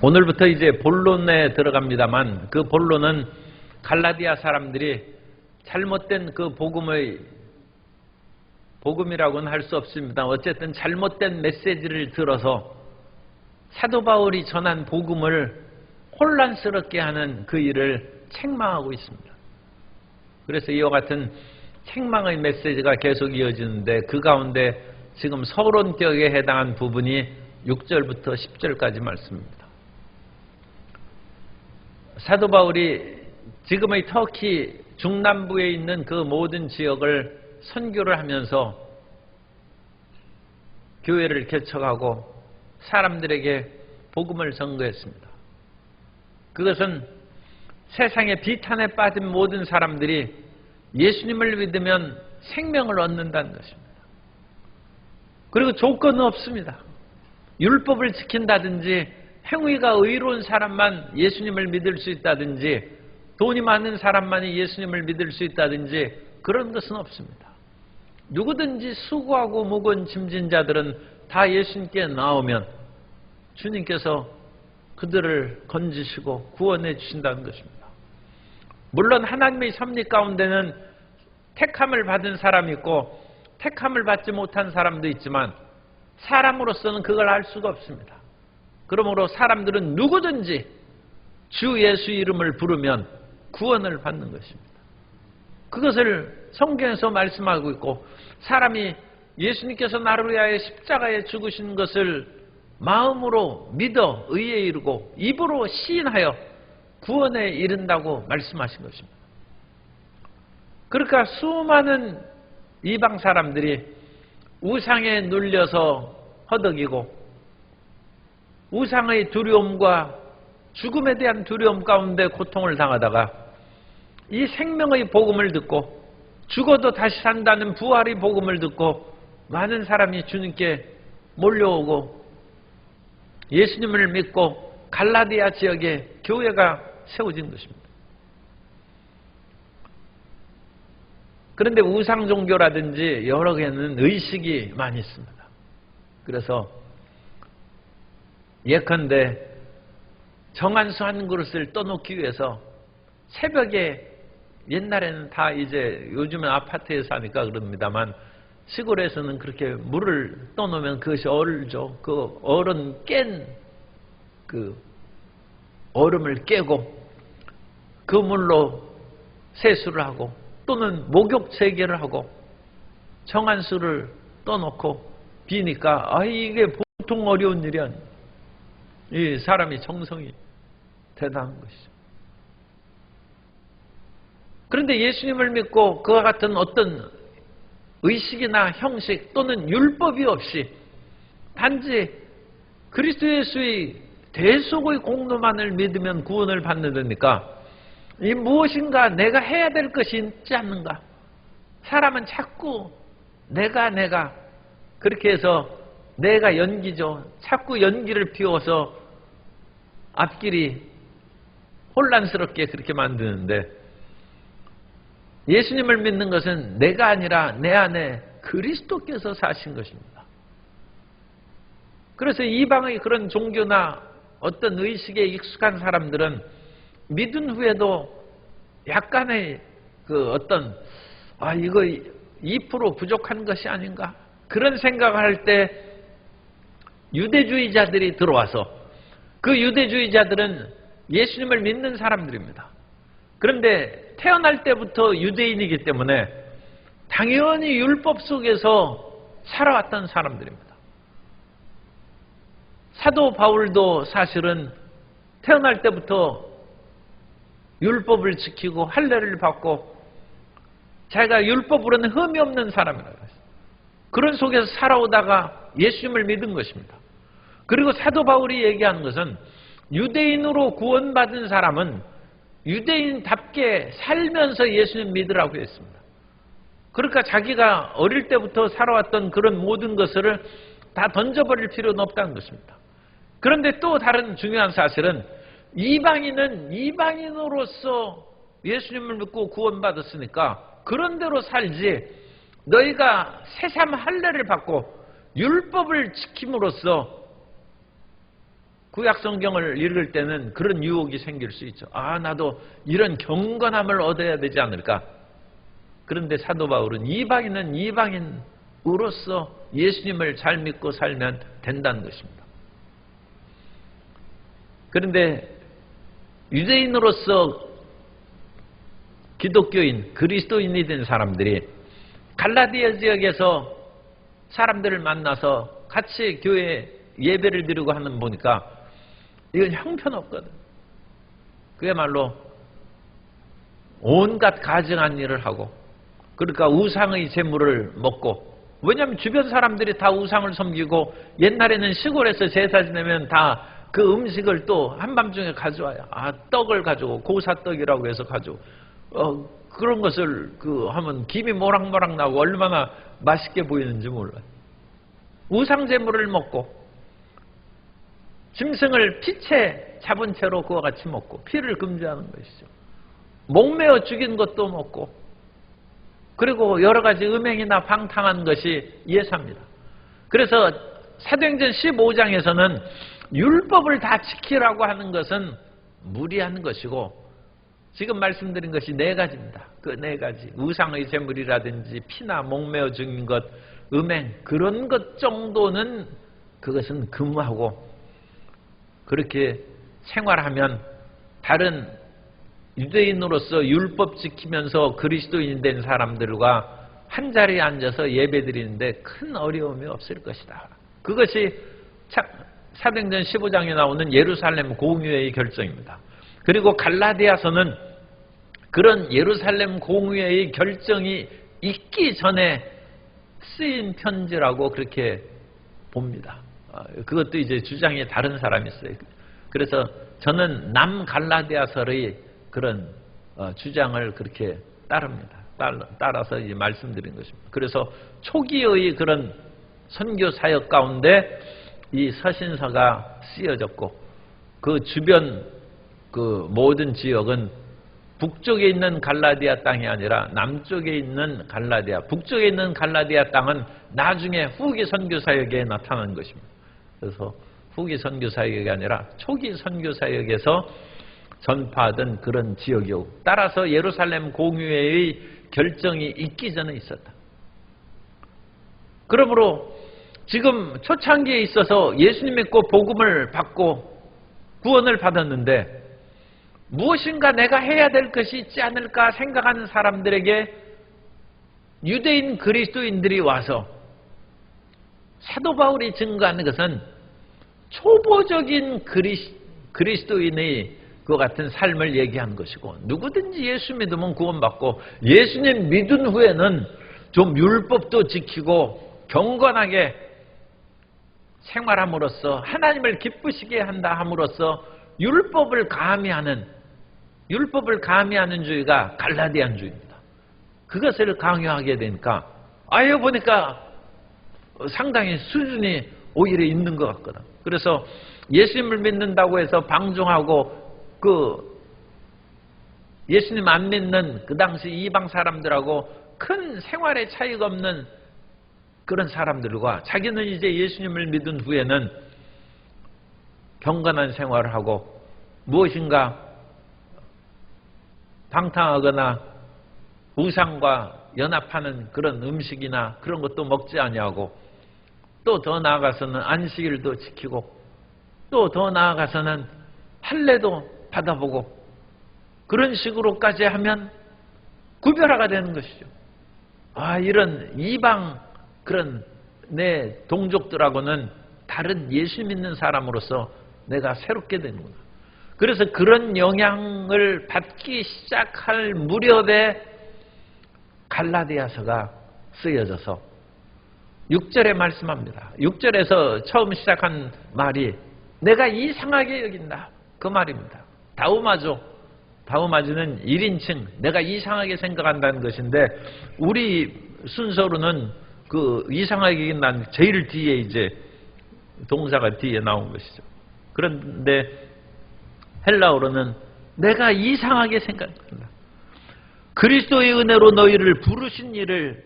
오늘부터 이제 본론에 들어갑니다만 그 본론은 갈라디아 사람들이 잘못된 그 복음이라고는 할 수 없습니다. 어쨌든 잘못된 메시지를 들어서 사도 바울이 전한 복음을 혼란스럽게 하는 그 일을 책망하고 있습니다. 그래서 이와 같은 책망의 메시지가 계속 이어지는데 그 가운데 지금 서론격에 해당한 부분이 6절부터 10절까지 말씀입니다. 사도 바울이 지금의 터키 중남부에 있는 그 모든 지역을 선교를 하면서 교회를 개척하고 사람들에게 복음을 전거했습니다. 그것은 세상에 비탄에 빠진 모든 사람들이 예수님을 믿으면 생명을 얻는다는 것입니다. 그리고 조건은 없습니다. 율법을 지킨다든지 행위가 의로운 사람만 예수님을 믿을 수 있다든지 돈이 많은 사람만이 예수님을 믿을 수 있다든지 그런 것은 없습니다. 누구든지 수고하고 무거운 짐진 자들은 다 예수님께 나오면 주님께서 그들을 건지시고 구원해 주신다는 것입니다. 물론 하나님의 섭리 가운데는 택함을 받은 사람이 있고 택함을 받지 못한 사람도 있지만 사람으로서는 그걸 알 수가 없습니다. 그러므로 사람들은 누구든지 주 예수 이름을 부르면 구원을 받는 것입니다. 그것을 성경에서 말씀하고 있고 사람이 예수님께서 나를 위하여 십자가에 죽으신 것을 마음으로 믿어 의에 이르고 입으로 시인하여 구원에 이른다고 말씀하신 것입니다. 그러니까 수많은 이방 사람들이 우상에 눌려서 허덕이고 우상의 두려움과 죽음에 대한 두려움 가운데 고통을 당하다가 이 생명의 복음을 듣고 죽어도 다시 산다는 부활의 복음을 듣고 많은 사람이 주님께 몰려오고 예수님을 믿고 갈라디아 지역에 교회가 세워진 것입니다. 그런데 우상 종교라든지 여러 개는 의식이 많이 있습니다. 그래서 예컨대 정한수 한 그릇을 떠놓기 위해서 새벽에 옛날에는 다 이제 요즘은 아파트에 사니까 그럽니다만 시골에서는 그렇게 물을 떠놓으면 그것이 얼죠. 그 얼은 깬 그 얼음을 깨고 그 물로 세수를 하고 또는 목욕 재개를 하고 정한수를 떠놓고 비니까 이게 보통 어려운 일이 아니에요. 이 사람이 정성이 대단한 것이죠. 그런데 예수님을 믿고 그와 같은 어떤 의식이나 형식 또는 율법이 없이 단지 그리스도 예수의 대속의 공로만을 믿으면 구원을 받는다니까 이 무엇인가 내가 해야 될 것이 있지 않는가? 사람은 자꾸 내가 그렇게 해서 내가 연기죠. 자꾸 연기를 피워서 앞길이 혼란스럽게 그렇게 만드는데 예수님을 믿는 것은 내가 아니라 내 안에 그리스도께서 사신 것입니다. 그래서 이방의 그런 종교나 어떤 의식에 익숙한 사람들은 믿은 후에도 약간의 그 어떤 이거 2% 부족한 것이 아닌가 그런 생각을 할 때 유대주의자들이 들어와서 그 유대주의자들은 예수님을 믿는 사람들입니다. 그런데 태어날 때부터 유대인이기 때문에 당연히 율법 속에서 살아왔던 사람들입니다. 사도 바울도 사실은 태어날 때부터 율법을 지키고 할례를 받고 자기가 율법으로는 흠이 없는 사람이라고 했어요. 그런 속에서 살아오다가 예수님을 믿은 것입니다. 그리고 사도 바울이 얘기하는 것은 유대인으로 구원받은 사람은 유대인답게 살면서 예수님 믿으라고 했습니다. 그러니까 자기가 어릴 때부터 살아왔던 그런 모든 것을 다 던져버릴 필요는 없다는 것입니다. 그런데 또 다른 중요한 사실은 이방인은 이방인으로서 예수님을 믿고 구원받았으니까 그런 대로 살지 너희가 새삼 할례를 받고 율법을 지킴으로써 구약 성경을 읽을 때는 그런 유혹이 생길 수 있죠. 아, 나도 이런 경건함을 얻어야 되지 않을까. 그런데 사도 바울은 이방인은 이방인으로서 예수님을 잘 믿고 살면 된다는 것입니다. 그런데 유대인으로서 기독교인, 그리스도인이 된 사람들이 갈라디아 지역에서 사람들을 만나서 같이 교회 예배를 드리고 하는 보니까 이건 형편없거든. 그야말로 온갖 가증한 일을 하고, 그러니까 우상의 제물을 먹고, 왜냐하면 주변 사람들이 다 우상을 섬기고, 옛날에는 시골에서 제사 지내면 다 그 음식을 또 한밤중에 가져와요. 아, 떡을 가지고, 고사떡이라고 해서 가지고, 그런 것을 하면 김이 모락모락 나고 얼마나 맛있게 보이는지 몰라요. 우상 제물을 먹고, 짐승을 피채 잡은 채로 그와 같이 먹고, 피를 금지하는 것이죠. 목매어 죽인 것도 먹고, 그리고 여러 가지 음행이나 방탕한 것이 예사입니다. 그래서 사도행전 15장에서는 율법을 다 지키라고 하는 것은 무리한 것이고, 지금 말씀드린 것이 4가지입니다. 그 4가지. 우상의 제물이라든지 피나 목매어 죽인 것, 음행, 그런 것 정도는 그것은 금하고, 그렇게 생활하면 다른 유대인으로서 율법 지키면서 그리스도인 된 사람들과 한자리에 앉아서 예배드리는데 큰 어려움이 없을 것이다. 그것이 사도행전 15장에 나오는 예루살렘 공의회의 결정입니다. 그리고 갈라디아서는 그런 예루살렘 공의회의 결정이 있기 전에 쓰인 편지라고 그렇게 봅니다. 그것도 이제 주장이 다른 사람이 있어요. 그래서 저는 남갈라디아서의 그런 주장을 그렇게 따릅니다. 따라서 이제 말씀드린 것입니다. 그래서 초기의 그런 선교 사역 가운데 이 서신서가 쓰여졌고, 그 주변 그 모든 지역은 북쪽에 있는 갈라디아 땅이 아니라 남쪽에 있는 갈라디아, 북쪽에 있는 갈라디아 땅은 나중에 후기 선교 사역에 나타난 것입니다. 그래서 후기 선교 사역이 아니라 초기 선교 사역에서 전파하던 그런 지역이고, 따라서 예루살렘 공의회의 결정이 있기 전에 있었다. 그러므로 지금 초창기에 있어서 예수님 믿고 복음을 받고 구원을 받았는데 무엇인가 내가 해야 될 것이 있지 않을까 생각하는 사람들에게 유대인 그리스도인들이 와서 사도 바울이 증거하는 것은 초보적인 그리스도인의 그 같은 삶을 얘기한 것이고, 누구든지 예수 믿으면 구원받고, 예수님 믿은 후에는 좀 율법도 지키고 경건하게 생활함으로써 하나님을 기쁘시게 한다 함으로써 율법을 가미하는 주의가 갈라디안주의입니다. 그것을 강요하게 되니까 아예 보니까 상당히 수준이 오히려 있는 것 같거든. 그래서 예수님을 믿는다고 해서 방종하고 예수님 안 믿는 그 당시 이방 사람들하고 큰 생활의 차이가 없는 그런 사람들과 자기는 이제 예수님을 믿은 후에는 경건한 생활을 하고 무엇인가 방탕하거나 우상과 연합하는 그런 음식이나 그런 것도 먹지 아니하고, 또 더 나아가서는 안식일도 지키고, 또 더 나아가서는 할례도 받아보고, 그런 식으로까지 하면 구별화가 되는 것이죠. 아, 이런 이방 그런 내 동족들하고는 다른 예수 믿는 사람으로서 내가 새롭게 되는구나. 그래서 그런 영향을 받기 시작할 무렵에 갈라디아서가 쓰여져서 6절에 말씀합니다. 6절에서 처음 시작한 말이 내가 이상하게 여긴다, 그 말입니다. 다우마주는 1인칭 내가 이상하게 생각한다는 것인데, 우리 순서로는 그 이상하게 여긴다는 제일 뒤에 이제 동사가 뒤에 나온 것이죠. 그런데 헬라어로는 내가 이상하게 생각한다. 그리스도의 은혜로 너희를 부르신 이를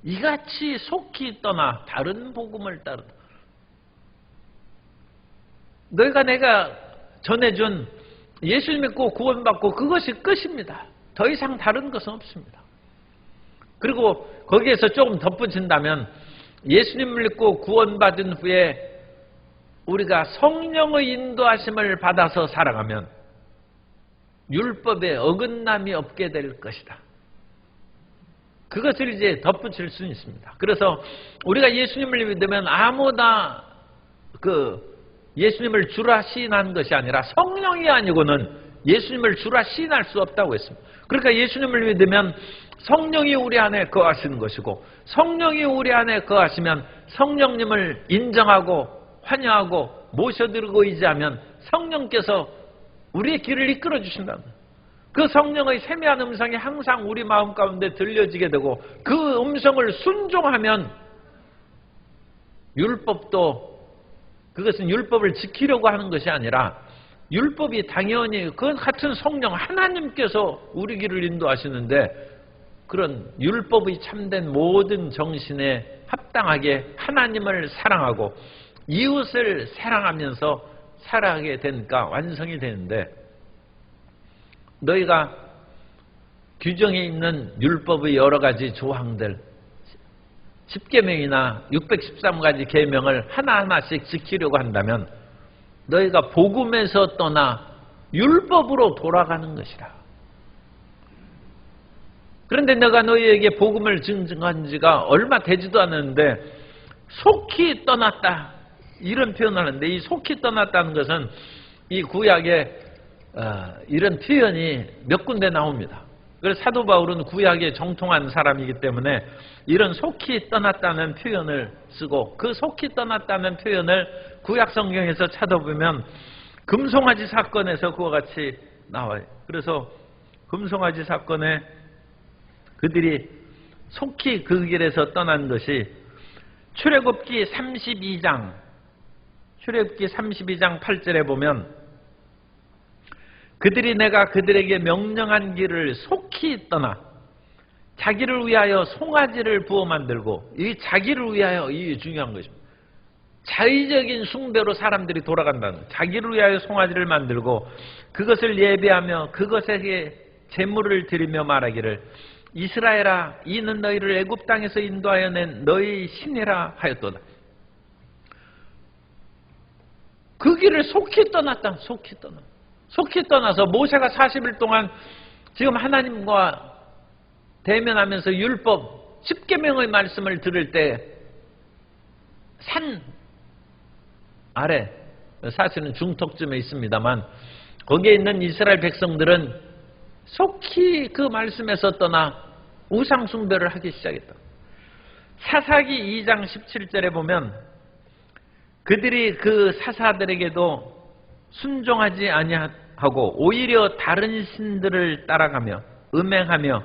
이같이 속히 떠나 다른 복음을 따르다. 너희가 내가 전해준 예수 믿고 구원받고 그것이 끝입니다. 더 이상 다른 것은 없습니다. 그리고 거기에서 조금 덧붙인다면 예수님을 믿고 구원받은 후에 우리가 성령의 인도하심을 받아서 살아가면 율법에 어긋남이 없게 될 것이다. 그것을 이제 덧붙일 수는 있습니다. 그래서 우리가 예수님을 믿으면 아무나 예수님을 주라 시인한 것이 아니라 성령이 아니고는 예수님을 주라 시인할 수 없다고 했습니다. 그러니까 예수님을 믿으면 성령이 우리 안에 거하시는 것이고, 성령이 우리 안에 거하시면 성령님을 인정하고 환영하고 모셔드리고 의지하면 성령께서 우리의 길을 이끌어 주신다. 그 성령의 세미한 음성이 항상 우리 마음 가운데 들려지게 되고, 그 음성을 순종하면 율법도, 그것은 율법을 지키려고 하는 것이 아니라 율법이 당연히 그 같은 성령 하나님께서 우리 길을 인도하시는데, 그런 율법의 참된 모든 정신에 합당하게 하나님을 사랑하고 이웃을 사랑하면서 살아가게 되니까 완성이 되는데, 너희가 규정에 있는 율법의 여러 가지 조항들 10계명이나 613가지 계명을 하나하나씩 지키려고 한다면 너희가 복음에서 떠나 율법으로 돌아가는 것이다. 그런데 내가 너희에게 복음을 증증한 지가 얼마 되지도 않았는데 속히 떠났다, 이런 표현을 하는데, 이 속히 떠났다는 것은 이 구약에 이런 표현이 몇 군데 나옵니다. 그래서 사도 바울은 구약에 정통한 사람이기 때문에 이런 속히 떠났다는 표현을 쓰고, 그 속히 떠났다는 표현을 구약 성경에서 찾아보면 금송아지 사건에서 그와 같이 나와요. 그래서 금송아지 사건에 그들이 속히 그 길에서 떠난 것이 출애굽기 32장 8절에 보면, 그들이 내가 그들에게 명령한 길을 속히 떠나 자기를 위하여 송아지를 부어 만들고, 이 자기를 위하여, 이게 중요한 것입니다. 자의적인 숭배로 사람들이 돌아간다는 거예요. 자기를 위하여 송아지를 만들고 그것을 예배하며 그것에게 제물을 드리며 말하기를, 이스라엘아, 이는 너희를 애굽 땅에서 인도하여 낸 너희 신이라 하였도다. 그 길을 속히 떠났다. 속히 떠나서 모세가 40일 동안 지금 하나님과 대면하면서 율법 10계명의 말씀을 들을 때 산 아래, 사실은 중턱쯤에 있습니다만 거기에 있는 이스라엘 백성들은 속히 그 말씀에서 떠나 우상 숭배를 하기 시작했다. 사사기 2장 17절에 보면 그들이 그 사사들에게도 순종하지 아니하고 오히려 다른 신들을 따라가며 음행하며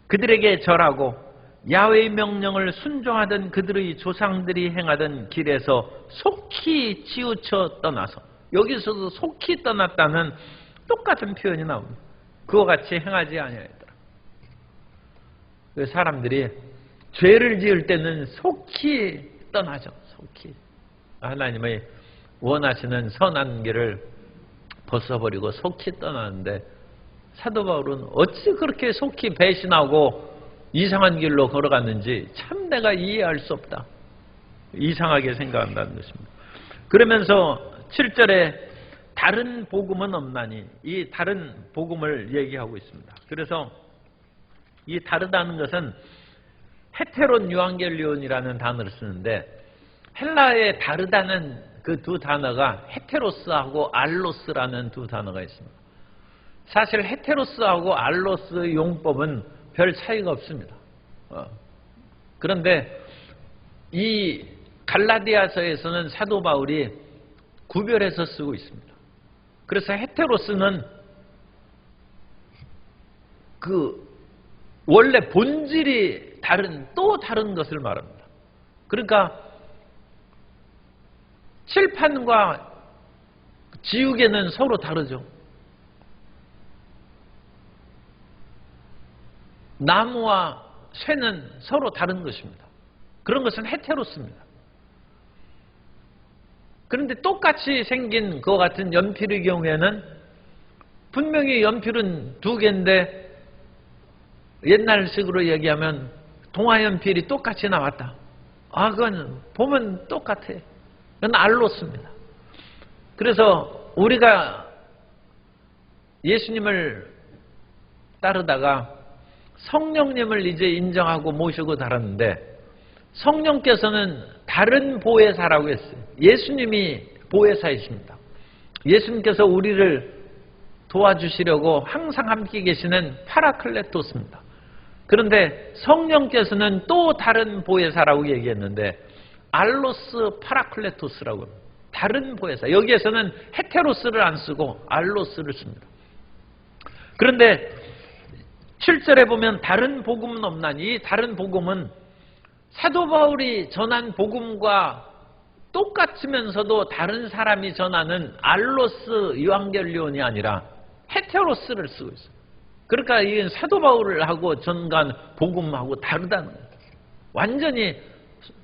그들에게 절하고 야훼의 명령을 순종하던 그들의 조상들이 행하던 길에서 속히 치우쳐 떠나서, 여기서도 속히 떠났다는 똑같은 표현이 나옵니다. 그와 같이 행하지 아니하였더라. 사람들이 죄를 지을 때는 속히 떠나죠. 속히 하나님의 원하시는 선한 길을 벗어버리고 속히 떠나는데, 사도 바울은 어찌 그렇게 속히 배신하고 이상한 길로 걸어갔는지 참 내가 이해할 수 없다. 이상하게 생각한다는 것입니다. 그러면서 7절에 다른 복음은 없나니, 이 다른 복음을 얘기하고 있습니다. 그래서 이 다르다는 것은 헤테론 유앙겔리온이라는 단어를 쓰는데, 헬라어에 다르다는 그 두 단어가 헤테로스하고 알로스라는 두 단어가 있습니다. 사실 헤테로스하고 알로스의 용법은 별 차이가 없습니다. 그런데 이 갈라디아서에서는 사도 바울이 구별해서 쓰고 있습니다. 그래서 헤테로스는 그 원래 본질이 또 다른 것을 말합니다. 그러니까 칠판과 지우개는 서로 다르죠. 나무와 쇠는 서로 다른 것입니다. 그런 것은 헤테로스입니다. 그런데 똑같이 생긴 그 같은 연필의 경우에는 분명히 연필은 두 개인데 옛날식으로 얘기하면 동화연필이 똑같이 나왔다. 그건 보면 똑같아. 그건 알로스입니다. 그래서 우리가 예수님을 따르다가 성령님을 이제 인정하고 모시고 달았는데 성령께서는 다른 보혜사라고 했어요. 예수님이 보혜사이십니다. 예수님께서 우리를 도와주시려고 항상 함께 계시는 파라클레토스입니다. 그런데 성령께서는 또 다른 보혜사라고 얘기했는데 알로스 파라클레토스라고 합니다. 다른 보혜사. 여기에서는 헤테로스를 안 쓰고 알로스를 씁니다. 그런데 7절에 보면 다른 복음은 없나니, 이 다른 복음은 사도 바울이 전한 복음과 똑같으면서도 다른 사람이 전하는 알로스 유앙겔리온이 아니라 헤테로스를 쓰고 있어요. 그러니까 이 사도 바울하고 전간 복음하고 다르다는 거예요. 완전히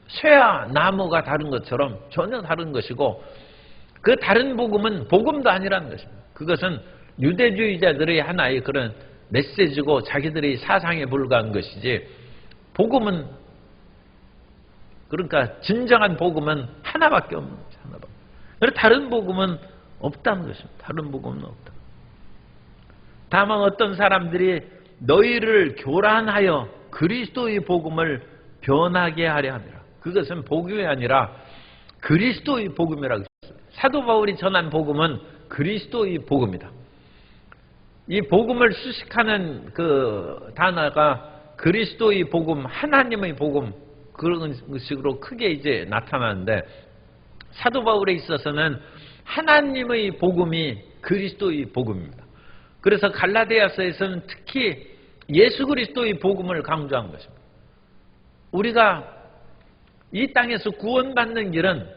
쇠와 나무가 다른 것처럼 전혀 다른 것이고, 그 다른 복음은 복음도 아니라는 것입니다. 그것은 유대주의자들의 하나의 그런 메시지고 자기들의 사상에 불과한 것이지, 복음은, 그러니까 진정한 복음은 하나밖에 없는 거죠. 하나밖에. 그래서 다른 복음은 없다는 것입니다. 다른 복음은 없다. 다만 어떤 사람들이 너희를 교란하여 그리스도의 복음을 변하게 하려 함이라. 그것은 복음이 아니라 그리스도의 복음이라고 했습니다. 사도 바울이 전한 복음은 그리스도의 복음이다. 이 복음을 수식하는 그 단어가 그리스도의 복음, 하나님의 복음, 그런 식으로 크게 이제 나타나는데, 사도 바울에 있어서는 하나님의 복음이 그리스도의 복음입니다. 그래서 갈라디아서에서는 특히 예수 그리스도의 복음을 강조한 것입니다. 우리가 이 땅에서 구원받는 길은,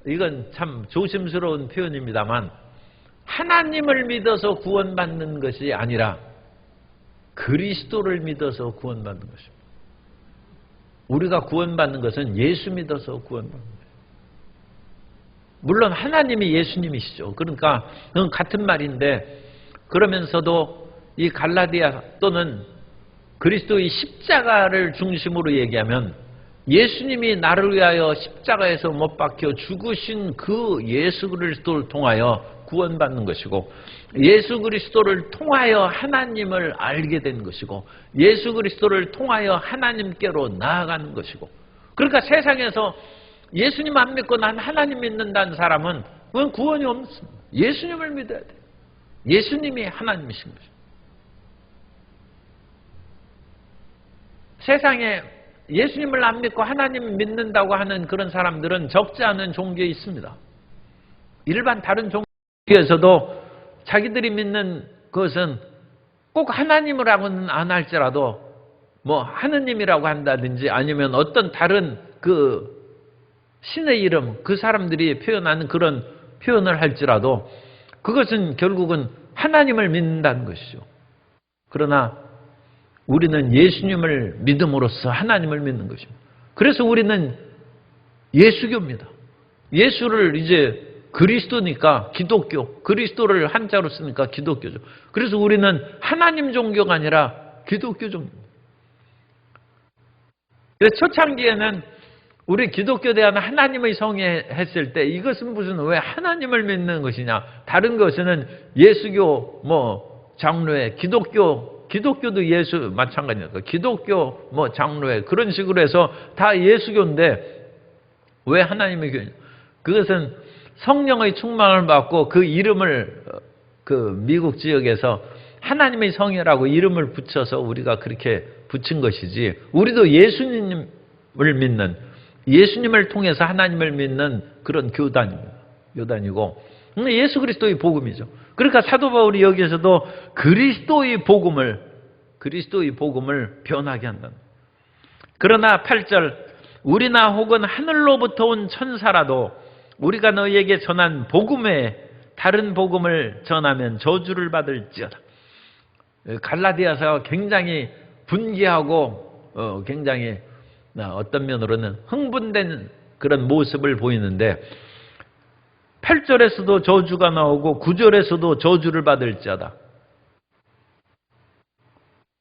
이건 참 조심스러운 표현입니다만, 하나님을 믿어서 구원받는 것이 아니라 그리스도를 믿어서 구원받는 것입니다. 우리가 구원받는 것은 예수 믿어서 구원받는 거예요. 물론 하나님이 예수님이시죠. 그러니까 그건 같은 말인데, 그러면서도 이 갈라디아 또는 그리스도의 십자가를 중심으로 얘기하면 예수님이 나를 위하여 십자가에서 못 박혀 죽으신 그 예수 그리스도를 통하여 구원받는 것이고, 예수 그리스도를 통하여 하나님을 알게 된 것이고, 예수 그리스도를 통하여 하나님께로 나아가는 것이고, 그러니까 세상에서 예수님 안 믿고 난 하나님 믿는다는 사람은 그건 구원이 없습니다. 예수님을 믿어야 돼요. 예수님이 하나님이신 거죠. 세상에 예수님을 안 믿고 하나님을 믿는다고 하는 그런 사람들은 적지 않은 종교에 있습니다. 일반 다른 종교에서도 자기들이 믿는 것은 꼭 하나님이라고는 안 할지라도 뭐 하느님이라고 한다든지 아니면 어떤 다른 그 신의 이름, 그 사람들이 표현하는 그런 표현을 할지라도 그것은 결국은 하나님을 믿는다는 것이죠. 그러나 우리는 예수님을 믿음으로써 하나님을 믿는 것입니다. 그래서 우리는 예수교입니다. 예수를 이제 그리스도니까 기독교, 그리스도를 한자로 쓰니까 기독교죠. 그래서 우리는 하나님 종교가 아니라 기독교 종교입니다. 그래서 초창기에는 우리 기독교 대한 하나님의 성에 했을 때 이것은 무슨 왜 하나님을 믿는 것이냐, 다른 것은 예수교 뭐 장로회, 기독교도 예수 마찬가지니까 기독교 뭐 장로회 그런 식으로 해서 다 예수교인데 왜 하나님의 교회냐? 그것은 성령의 충만을 받고 그 이름을 그 미국 지역에서 하나님의 성이라고 이름을 붙여서 우리가 그렇게 붙인 것이지, 우리도 예수님을 믿는, 예수님을 통해서 하나님을 믿는 그런 교단이고 예수 그리스도의 복음이죠. 그러니까 사도 바울이 여기에서도 그리스도의 복음을 변하게 한다. 그러나 8절, 우리나 혹은 하늘로부터 온 천사라도 우리가 너희에게 전한 복음 외에 다른 복음을 전하면 저주를 받을지어다. 갈라디아서가 굉장히 분개하고 굉장히 어떤 면으로는 흥분된 그런 모습을 보이는데 8절에서도 저주가 나오고 9절에서도 저주를 받을지어다.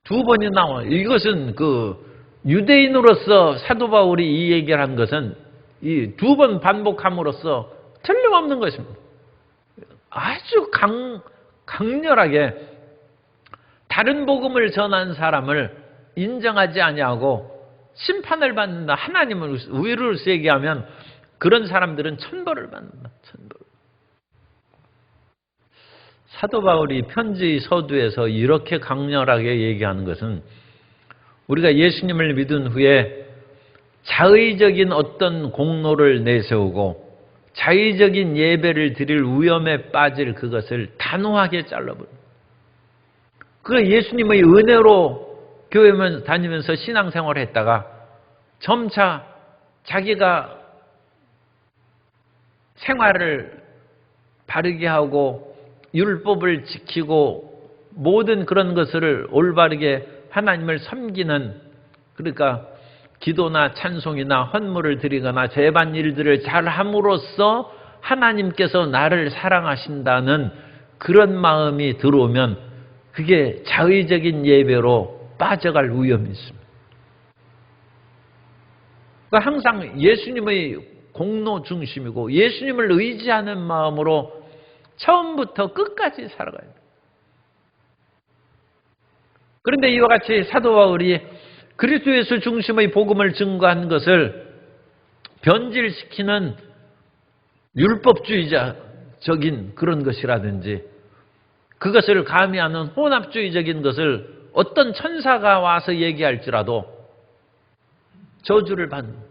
두 번이 나와요. 이것은 유대인으로서 사도 바울이 이 얘기를 한 것은 이 두 번 반복함으로써 틀림없는 것입니다. 아주 강렬하게 다른 복음을 전한 사람을 인정하지 아니하고 심판을 받는다. 하나님을 위로를 얘기하면 그런 사람들은 천벌을 받는다. 천벌. 사도 바울이 편지 서두에서 이렇게 강렬하게 얘기하는 것은 우리가 예수님을 믿은 후에 자의적인 어떤 공로를 내세우고 자의적인 예배를 드릴 위험에 빠질 그것을 단호하게 잘라버립니다. 그 예수님의 은혜로 교회 다니면서 신앙생활을 했다가 점차 자기가 생활을 바르게 하고 율법을 지키고 모든 그런 것을 올바르게 하나님을 섬기는, 그러니까 기도나 찬송이나 헌물을 드리거나 제반 일들을 잘 함으로써 하나님께서 나를 사랑하신다는 그런 마음이 들어오면 그게 자의적인 예배로 빠져갈 위험이 있습니다. 그러니까 항상 예수님의 공로 중심이고 예수님을 의지하는 마음으로 처음부터 끝까지 살아가야 돼요. 그런데 이와 같이 사도 바울이 그리스도 예수 중심의 복음을 증거한 것을 변질시키는 율법주의자적인 그런 것이라든지 그것을 가미하는 혼합주의적인 것을 어떤 천사가 와서 얘기할지라도 저주를 받는.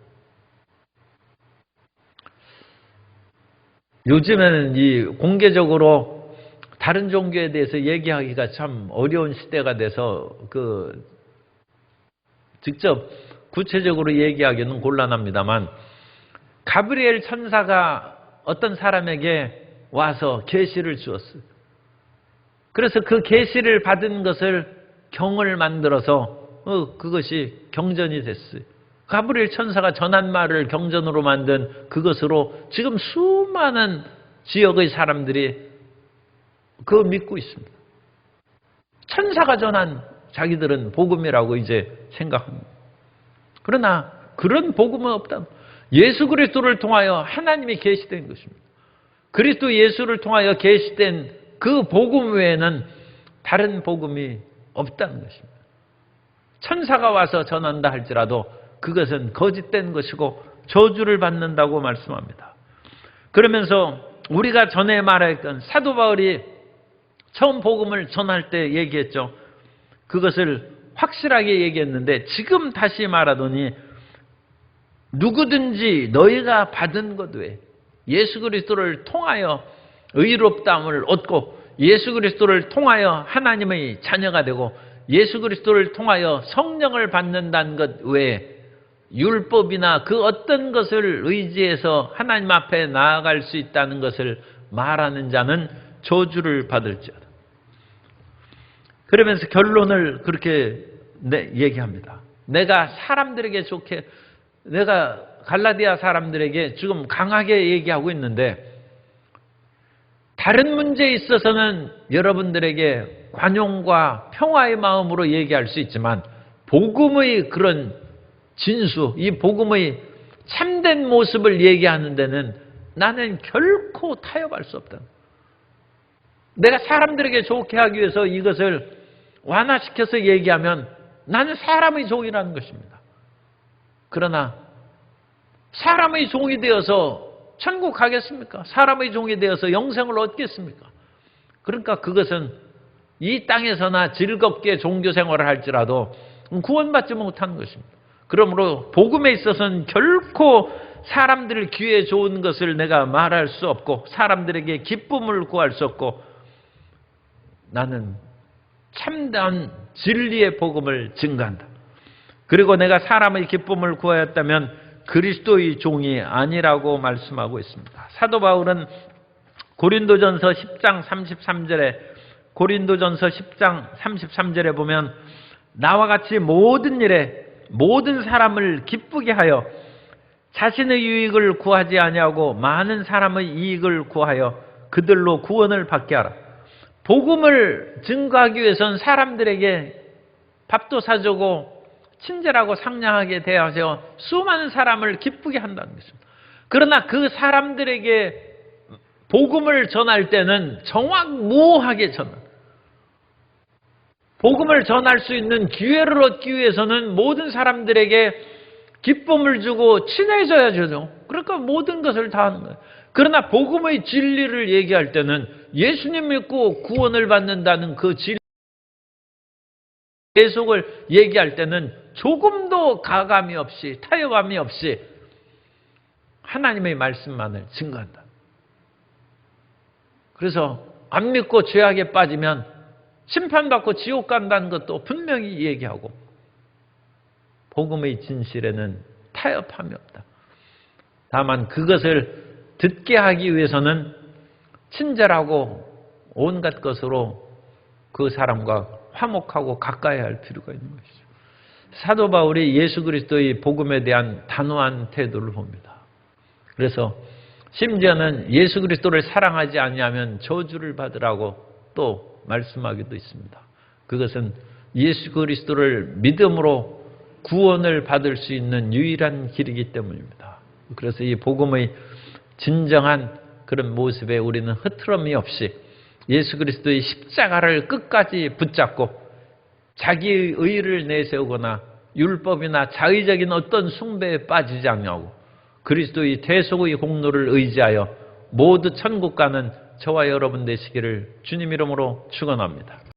요즘에는 이 공개적으로 다른 종교에 대해서 얘기하기가 참 어려운 시대가 돼서 직접 구체적으로 얘기하기는 곤란합니다만 가브리엘 천사가 어떤 사람에게 와서 계시를 주었어요. 그래서 그 계시를 받은 것을 경을 만들어서 그것이 경전이 됐어요. 가브리엘 천사가 전한 말을 경전으로 만든 그것으로 지금 수많은 지역의 사람들이 그거 믿고 있습니다. 천사가 전한 자기들은 복음이라고 이제 생각합니다. 그러나 그런 복음은 없다. 예수 그리스도를 통하여 하나님이 계시된 것입니다. 그리스도 예수를 통하여 계시된 그 복음 외에는 다른 복음이 없다는 것입니다. 천사가 와서 전한다 할지라도 그것은 거짓된 것이고 저주를 받는다고 말씀합니다. 그러면서 우리가 전에 말했던 사도 바울이 처음 복음을 전할 때 얘기했죠. 그것을 확실하게 얘기했는데 지금 다시 말하더니 누구든지 너희가 받은 것 외에 예수 그리스도를 통하여 의롭다함을 얻고 예수 그리스도를 통하여 하나님의 자녀가 되고 예수 그리스도를 통하여 성령을 받는다는 것 외에 율법이나 그 어떤 것을 의지해서 하나님 앞에 나아갈 수 있다는 것을 말하는 자는 저주를 받을지어다. 그러면서 결론을 그렇게 얘기합니다. 내가 갈라디아 사람들에게 지금 강하게 얘기하고 있는데 다른 문제에 있어서는 여러분들에게 관용과 평화의 마음으로 얘기할 수 있지만 복음의 그런 진수, 이 복음의 참된 모습을 얘기하는 데는 나는 결코 타협할 수 없다. 내가 사람들에게 좋게 하기 위해서 이것을 완화시켜서 얘기하면 나는 사람의 종이라는 것입니다. 그러나 사람의 종이 되어서 천국 가겠습니까? 사람의 종이 되어서 영생을 얻겠습니까? 그러니까 그것은 이 땅에서나 즐겁게 종교 생활을 할지라도 구원받지 못하는 것입니다. 그러므로 복음에 있어서는 결코 사람들 귀에 좋은 것을 내가 말할 수 없고 사람들에게 기쁨을 구할 수 없고 나는 참된 진리의 복음을 증거한다. 그리고 내가 사람의 기쁨을 구하였다면 그리스도의 종이 아니라고 말씀하고 있습니다. 사도 바울은 고린도전서 10장 33절에 보면 나와 같이 모든 일에 모든 사람을 기쁘게 하여 자신의 유익을 구하지 아니하고 많은 사람의 이익을 구하여 그들로 구원을 받게 하라. 복음을 증거하기 위해서는 사람들에게 밥도 사주고 친절하고 상냥하게 대하여 수많은 사람을 기쁘게 한다는 것입니다. 그러나 그 사람들에게 복음을 전할 때는 정확무오하게 복음을 전할 수 있는 기회를 얻기 위해서는 모든 사람들에게 기쁨을 주고 친해져야죠. 그러니까 모든 것을 다 하는 거예요. 그러나 복음의 진리를 얘기할 때는 예수님 믿고 구원을 받는다는 그 진리 계속을 얘기할 때는 조금도 가감이 없이 타협함이 없이 하나님의 말씀만을 증거한다. 그래서 안 믿고 죄악에 빠지면 심판받고 지옥 간다는 것도 분명히 얘기하고 복음의 진실에는 타협함이 없다. 다만 그것을 듣게 하기 위해서는 친절하고 온갖 것으로 그 사람과 화목하고 가까이 할 필요가 있는 것이죠. 사도 바울이 예수 그리스도의 복음에 대한 단호한 태도를 봅니다. 그래서 심지어는 예수 그리스도를 사랑하지 아니하면 저주를 받으라고 또 말씀하기도 있습니다. 그것은 예수 그리스도를 믿음으로 구원을 받을 수 있는 유일한 길이기 때문입니다. 그래서 이 복음의 진정한 그런 모습에 우리는 흐트럼이 없이 예수 그리스도의 십자가를 끝까지 붙잡고 자기의 의를 내세우거나 율법이나 자의적인 어떤 숭배에 빠지지 않냐고 그리스도의 대속의 공로를 의지하여 모두 천국 가는 저와 여러분 되시기를 주님 이름으로 축원합니다.